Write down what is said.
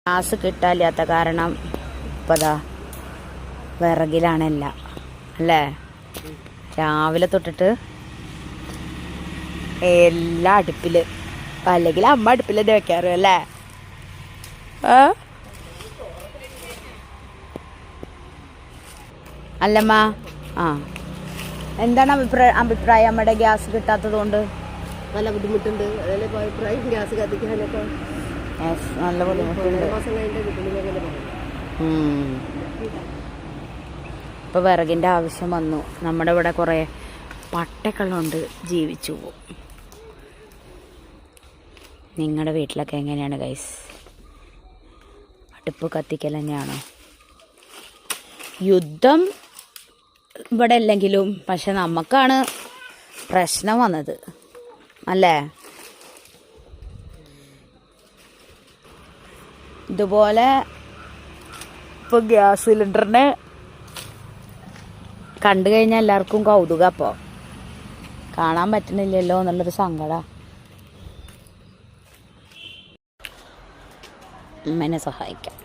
Gas കിട്ടാനില്ലാത്ത കാരണം ഇപ്പതാ വിറകിലാണെല്ലാം അല്ലേ. രാവിലെ തൊട്ടിട്ട് എല്ലാം അടുപ്പിൽ, അല്ലെങ്കിൽ അമ്മ അടുപ്പിൽ തന്നെ വെക്കാറ് അല്ലേ. അല്ലമ്മ, എന്താണ് അഭിപ്രായം നമ്മുടെ ഗ്യാസ് കിട്ടാത്തത് കൊണ്ട്? നല്ല ബുദ്ധിമുട്ടുണ്ട്. അതല്ലേ അഭിപ്രായം, ഗ്യാസ് കത്തിക്കാനൊക്കെ നല്ല ബുദ്ധിമുട്ടുണ്ട്. ഇപ്പൊ വിറകിന്റെ ആവശ്യം വന്നു. നമ്മുടെ ഇവിടെ കുറെ പട്ടക്കളുണ്ട്, ജീവിച്ചു പോകും. നിങ്ങളുടെ വീട്ടിലൊക്കെ എങ്ങനെയാണ് ഗൈസ്? അടുപ്പ് കത്തിക്കൽ തന്നെയാണോ? യുദ്ധം ഇവിടെ ഇല്ലെങ്കിലും പക്ഷെ നമുക്കാണ് പ്രശ്നം വന്നത് അല്ലേ. ഇതുപോലെ ഇപ്പോൾ ഗ്യാസ് സിലിണ്ടറിനെ കണ്ടു കഴിഞ്ഞാൽ എല്ലാവർക്കും കൗതുകം. അപ്പോൾ കാണാൻ പറ്റുന്നില്ലല്ലോ എന്നുള്ളൊരു സങ്കടം. അമ്മേനെ സഹായിക്കാം.